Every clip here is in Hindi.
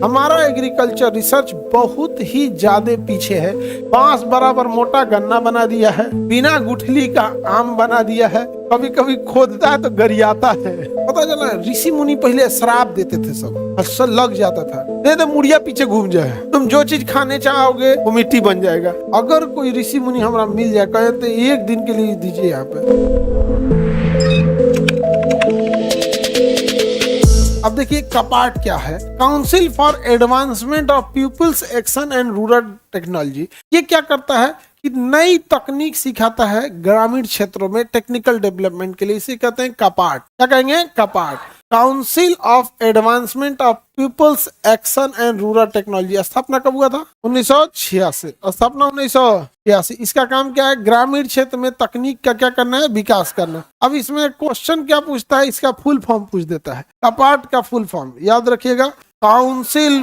हमारा एग्रीकल्चर रिसर्च बहुत ही ज्यादा पीछे है। बांस बराबर मोटा गन्ना बना दिया है, बिना गुठली का आम बना दिया है, कभी कभी खोदता है तो गरियाता है। पता चला ऋषि मुनि पहले श्राप देते थे, सब अच्छा लग जाता था, दे दे मुड़िया पीछे घूम जाए, तुम जो चीज खाने चाहोगे वो मिट्टी बन जाएगा। अगर कोई ऋषि मुनि हमारा मिल जाए कहे तो एक दिन के लिए दीजिए यहाँ पे। अब देखिए कपाट क्या है, council for advancement of people's action and rural technology. ये क्या करता है कि नई तकनीक सिखाता है ग्रामीण क्षेत्रों में टेक्निकल डेवलपमेंट के लिए, इसे कहते हैं कपाट। क्या कहेंगे? CAPART. Council of advancement of people's action and rural technology स्थापना कब हुआ था? 1986। स्थापना 1986। इसका काम क्या है? ग्रामीण क्षेत्र में तकनीक का क्या करना है? विकास करना। अब इसमें क्वेश्चन क्या पूछता है? इसका फुल फॉर्म पूछ देता है। कपाट का फुल फॉर्म याद रखिएगा, council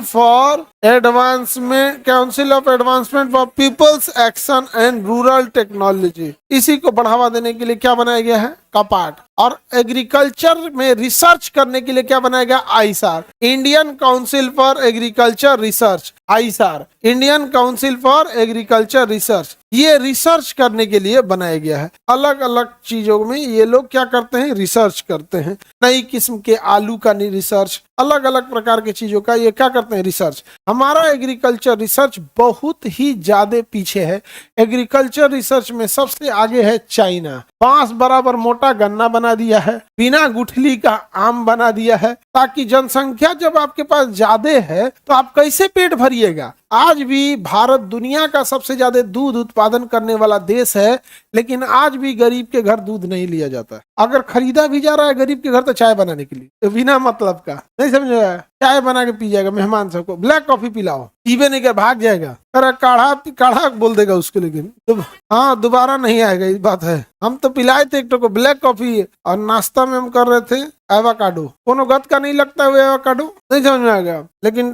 of advancement for people's action and rural technology. इसी को बढ़ावा देने के लिए क्या बनाया गया है? कपाट। और एग्रीकल्चर में रिसर्च करने के लिए क्या बनाया गया? ICAR, Indian council for agriculture research. ICAR, Indian council for agriculture research. ये रिसर्च करने के लिए बनाया गया है। अलग अलग चीजों में ये लोग क्या करते हैं? रिसर्च करते हैं। नई किस्म के आलू का रिसर्च, अलग अलग प्रकार की चीजों का ये क्या करते हैं? रिसर्च। हमारा एग्रीकल्चर रिसर्च बहुत ही ज्यादा पीछे है। एग्रीकल्चर रिसर्च में सबसे आगे है चाइना। बांस बराबर मोटा गन्ना बना दिया है, बिना गुठली का आम बना दिया है, ताकि जनसंख्या जब आपके पास ज्यादा है तो आप कैसे पेट भरिएगा। आज भी भारत दुनिया का सबसे ज्यादा दूध उत्पादन करने वाला देश है, लेकिन आज भी गरीब के घर दूध नहीं लिया जाता है। अगर खरीदा भी जा रहा है गरीब के घर तो चाय बनाने के लिए, तो बिना मतलब का, नहीं समझ, चाय बना के पी जाएगा मेहमान सबको। ब्लैक कॉफी पिलाओ, पीबे नहीं कर भाग जाएगा। अरे काढ़ा काढ़ा बोल देगा उसको, लेकिन तो हाँ दोबारा नहीं आएगा। इस बात है। हम तो पिलाए थे एक को ब्लैक कॉफी, और नाश्ता में हम कर रहे थे एवोकाडो। कोनो गत का नहीं लगता है एवोकाडो, नहीं समझ में आएगा, लेकिन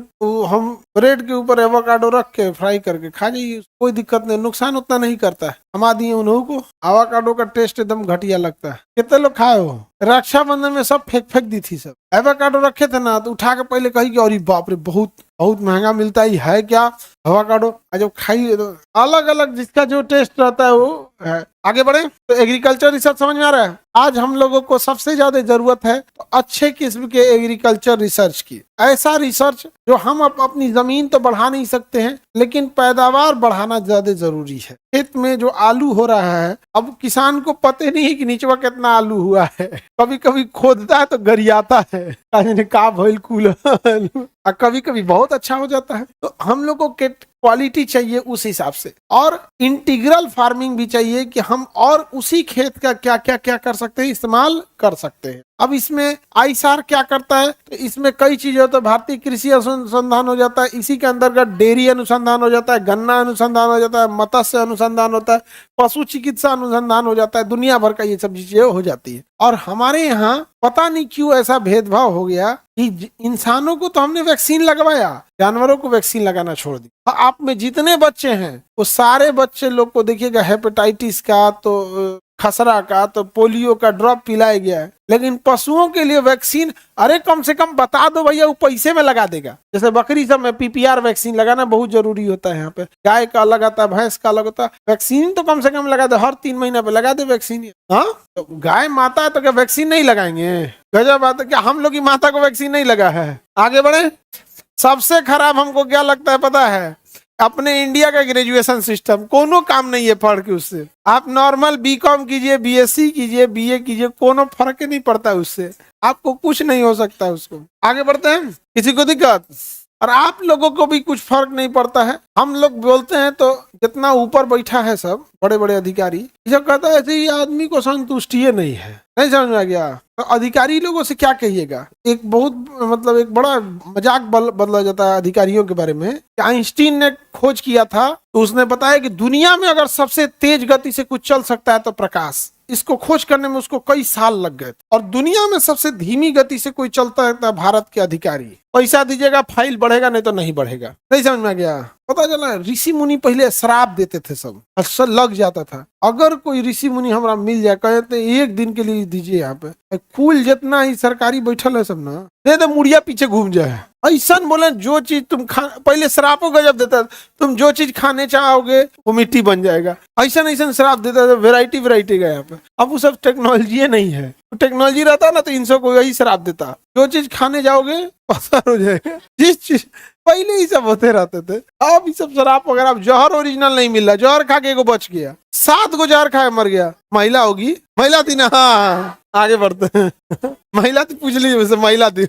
हम ब्रेड के ऊपर एवोकाडो रख के फ्राई करके खा जाइए, कोई दिक्कत नहीं, नुकसान उतना नहीं करता है। हम दिए उन्हों को एवोकाडो का टेस्ट एकदम घटिया लगता है। कितने लोग खाए हो? रक्षाबंधन में सब फेंक दी थी सब। एवोकाडो रखे थे ना, तो उठा के पहले कही कि अरे बाप रे बहुत बहुत महंगा मिलता है क्या एवोकाडो। जब खाई तो अलग अलग जिसका जो टेस्ट रहता है वो है। आगे बढ़े तो एग्रीकल्चर रिसर्च समझ में आ रहा है। आज हम लोगों को सबसे ज्यादा जरूरत है तो अच्छे किस्म के एग्रीकल्चर रिसर्च की। ऐसा रिसर्च जो हम अपनी जमीन तो बढ़ा नहीं सकते हैं, लेकिन पैदावार बढ़ाना ज्यादा जरूरी है। खेत में जो आलू हो रहा है, अब किसान को पता नहीं है कि नीचवा कितना आलू हुआ है। कभी कभी खोदता है तो गरियाता है, का भइल कुल, कभी कभी बहुत अच्छा हो जाता है। तो हम लोग को क्वालिटी चाहिए उस हिसाब से, और इंटीग्रल फार्मिंग भी चाहिए कि हम और उसी खेत का क्या क्या क्या कर सकते हैं, इस्तेमाल कर सकते हैं। अब इसमें आईसार क्या करता है? तो इसमें कई चीजें होता है। भारतीय कृषि अनुसंधान हो जाता है, इसी के अंतर्गत डेयरी अनुसंधान हो जाता है, गन्ना अनुसंधान हो जाता है, मत्स्य अनुसंधान होता है, पशु चिकित्सा अनुसंधान हो जाता है, दुनिया भर का ये सब चीजें हो जाती है। और हमारे यहाँ पता नहीं क्यों ऐसा भेदभाव हो गया कि इंसानों को तो हमने वैक्सीन लगवाया, जानवरों को वैक्सीन लगाना छोड़ दिया। आप में जितने बच्चे हैं वो सारे बच्चे लोग को देखिएगा हेपेटाइटिस का, तो खसरा का, तो पोलियो का ड्रॉप पिलाया गया है, लेकिन पशुओं के लिए वैक्सीन, अरे कम से कम बता दो भैया, वो पैसे में लगा देगा। जैसे बकरी सब में पीपीआर वैक्सीन लगाना बहुत जरूरी होता है। यहाँ पे गाय का अलग आता है, भैंस का अलग होता है। वैक्सीन तो कम से कम लगा दो, हर 3 महीने पे लगा दे वैक्सीन। हाँ तो गाय माता है तो क्या वैक्सीन नहीं लगाएंगे? गजब बात है। क्या हम लोग की माता को वैक्सीन नहीं लगा है? आगे बढ़े। सबसे खराब हमको क्या लगता है पता है? अपने इंडिया का ग्रेजुएशन सिस्टम, कोनो काम नहीं है पढ़ के उससे। आप नॉर्मल बीकॉम कीजिए, बीएससी कीजिए, बीए कीजिए, कोनो फर्क नहीं पड़ता उससे। आपको कुछ नहीं हो सकता उसको। आगे बढ़ते हैं। किसी को दिक्कत? और आप लोगों को भी कुछ फर्क नहीं पड़ता है। हम लोग बोलते हैं तो जितना ऊपर बैठा है सब बड़े बड़े अधिकारी, जो कहता है ऐसे आदमी को संतुष्टि नहीं है, नहीं समझ में आ गया। तो अधिकारी लोगों से क्या कहिएगा? एक बहुत मतलब एक बड़ा मजाक बदला जाता है अधिकारियों के बारे में। आइंस्टीन ने खोज किया था, तो उसने बताया कि दुनिया में अगर सबसे तेज गति से कुछ चल सकता है तो प्रकाश। इसको खोज करने में उसको कई साल लग गए। और दुनिया में सबसे धीमी गति से कोई चलता है भारत के अधिकारी। पैसा दीजिएगा फाइल बढ़ेगा, नहीं तो नहीं बढ़ेगा। नहीं समझ में आ गया? पता चला ऋषि मुनि पहले श्राप देते थे, सब सब लग जाता था। अगर कोई ऋषि मुनि हमारा मिल जाए, कहते एक दिन के लिए दीजिए, यहाँ पे कुल जितना ही सरकारी बैठल है सब ना, दे दे मुड़िया पीछे घूम जाए। ऐसा बोले जो चीज तुम खा, पहले श्रापों गजब देता, तुम जो चीज खाने चाहोगे वो मिट्टी बन जाएगा, ऐसा ऐसा श्राप देता था, वेराइटी वेराइटी का यहाँ पे। अब वो सब टेक्नोलॉजी नहीं है, टेक्नोलॉजी रहता ना तो इन सब को यही श्राप देता, जो चीज खाने जाओगे पसार हो जाएगा। जिस चीज पहले ही सब होते रहते थे, अब ये सब श्राप वगैरह। अब जहर ओरिजिनल नहीं मिल रहा, जहर खा के एगो बच गया, 7 गो जहर खाए मर गया। महिला होगी, महिला थी ना, हाँ आगे बढ़ते हैं। महिला थी, पूछ लीजिए वैसे, महिला थी।